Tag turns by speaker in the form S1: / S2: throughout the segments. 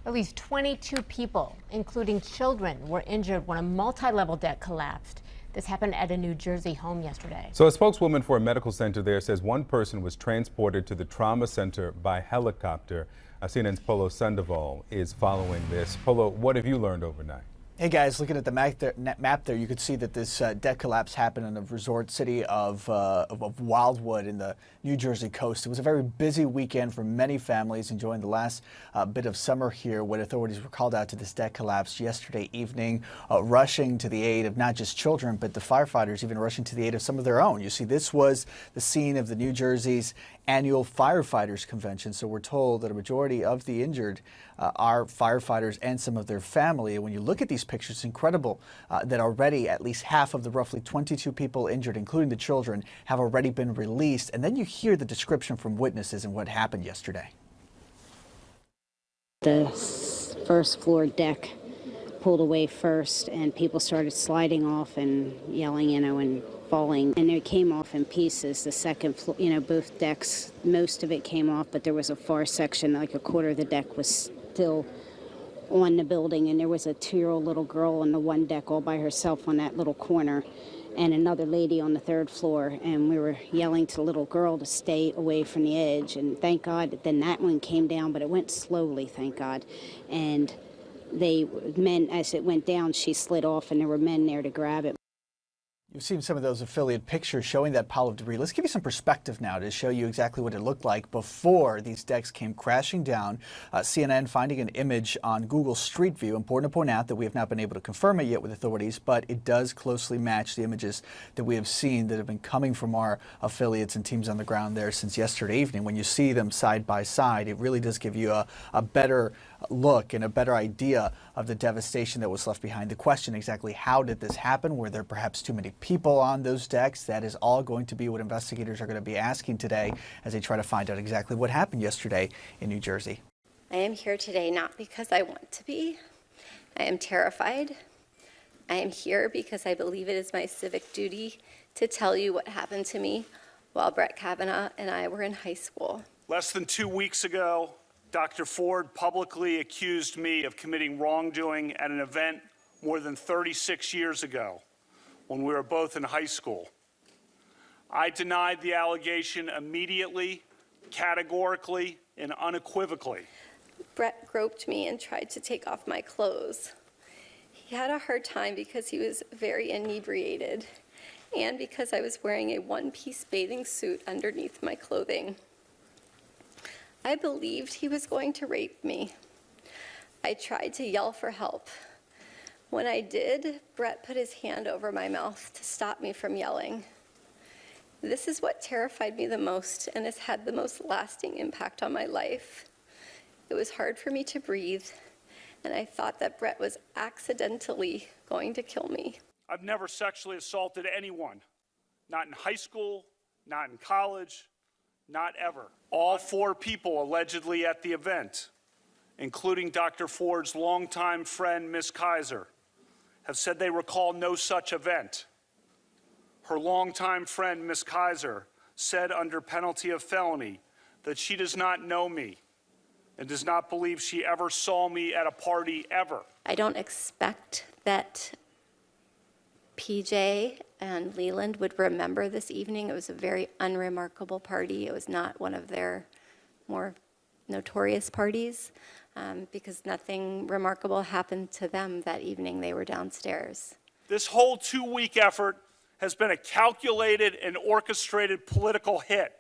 S1: At least 22 people, including children, were injured when a multi-level deck collapsed. This happened at a New Jersey home yesterday.
S2: So a spokeswoman for a medical center there says one person was transported to the trauma center by helicopter. CNN's Polo Sandoval is following this. Polo, what have you learned overnight?
S3: Hey guys, looking at the map there, you could see that this deck collapse happened in the resort city of Wildwood in the New Jersey coast. It was a very busy weekend for many families enjoying the last bit of summer here when authorities were called out to this deck collapse yesterday evening, rushing to the aid of not just children, but the firefighters even rushing to the aid of some of their own. You see, this was the scene of the New Jersey's annual firefighters convention, so we're told that a majority of the injured are firefighters and some of their family. And when you look at these pictures, it's incredible that already at least half of the roughly 22 people injured, including the children, have already been released. And then you hear the description from witnesses and what happened yesterday.
S4: The first floor deck pulled away first, and people started sliding off and yelling, and falling, and it came off in pieces. The second floor, both decks, most of it came off, but there was a far section, like a quarter of the deck was still on the building, and there was a 2-year-old little girl on the one deck all by herself on that little corner, and another lady on the third floor, and we were yelling to the little girl to stay away from the edge, and thank God then that one came down, but it went slowly, thank God. And men, as it went down, she slid off, and there were men there to grab it.
S3: You've seen some of those affiliate pictures showing that pile of debris. Let's give you some perspective now to show you exactly what it looked like before these decks came crashing down. CNN finding an image on Google Street View. Important to point out that we have not been able to confirm it yet with authorities, but it does closely match the images that we have seen that have been coming from our affiliates and teams on the ground there since yesterday evening. When you see them side by side, it really does give you a better look and a better idea of the devastation that was left behind. The question exactly, how did this happen? Were there perhaps too many people on those decks? That is all going to be what investigators are going to be asking today as they try to find out exactly what happened yesterday in New Jersey.
S5: I am here today not because I want to be. I am terrified. I am here because I believe it is my civic duty to tell you what happened to me while Brett Kavanaugh and I were in high school.
S6: Less than 2 weeks ago, Dr. Ford publicly accused me of committing wrongdoing at an event more than 36 years ago when we were both in high school. I denied the allegation immediately, categorically, and unequivocally.
S5: Brett groped me and tried to take off my clothes. He had a hard time because he was very inebriated and because I was wearing a one-piece bathing suit underneath my clothing. I believed he was going to rape me. I tried to yell for help. When I did, Brett put his hand over my mouth to stop me from yelling. This is what terrified me the most and has had the most lasting impact on my life. It was hard for me to breathe, and I thought that Brett was accidentally going to kill me.
S6: I've never sexually assaulted anyone, not in high school, not in college, not ever. All 4 people allegedly at the event, including Dr. Ford's longtime friend, Ms. Kaiser, have said they recall no such event. Her longtime friend, Ms. Kaiser, said under penalty of felony that she does not know me and does not believe she ever saw me at a party ever.
S5: I don't expect that PJ and Leland would remember this evening. It was a very unremarkable party. It was not one of their more notorious parties because nothing remarkable happened to them that evening. They were downstairs.
S6: This whole 2-week effort has been a calculated and orchestrated political hit,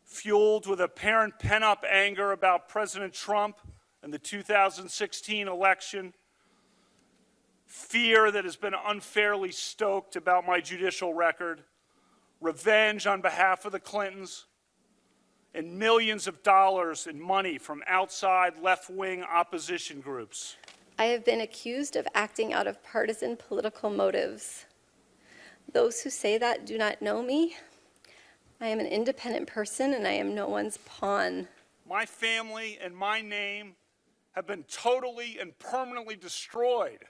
S6: fueled with apparent pent-up anger about President Trump and the 2016 election, fear that has been unfairly stoked about my judicial record, revenge on behalf of the Clintons, and millions of dollars in money from outside left-wing opposition groups.
S5: I have been accused of acting out of partisan political motives. Those who say that do not know me. I am an independent person and I am no one's pawn.
S6: My family and my name have been totally and permanently destroyed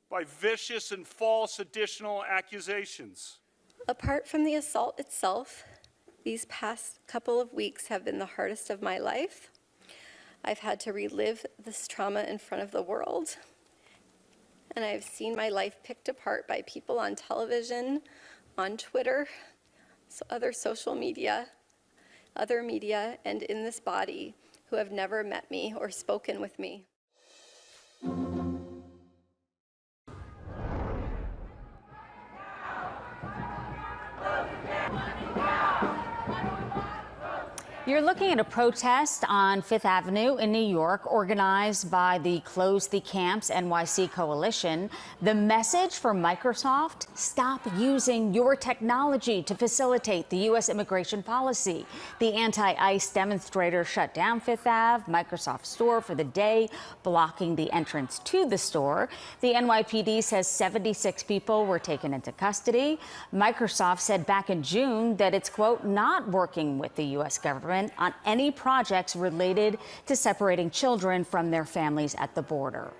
S6: by vicious and false additional accusations.
S5: Apart from the assault itself, these past couple of weeks have been the hardest of my life. I've had to relive this trauma in front of the world. And I've seen my life picked apart by people on television, on Twitter, other social media, other media, and in this body who have never met me or spoken with me.
S7: You're looking at a protest on Fifth Avenue in New York organized by the Close the Camps NYC coalition. The message for Microsoft: stop using your technology to facilitate the U.S. immigration policy. The anti-ICE demonstrators shut down Fifth Ave, Microsoft store for the day, blocking the entrance to the store. The NYPD says 76 people were taken into custody. Microsoft said back in June that it's, quote, not working with the U.S. government on any projects related to separating children from their families at the border.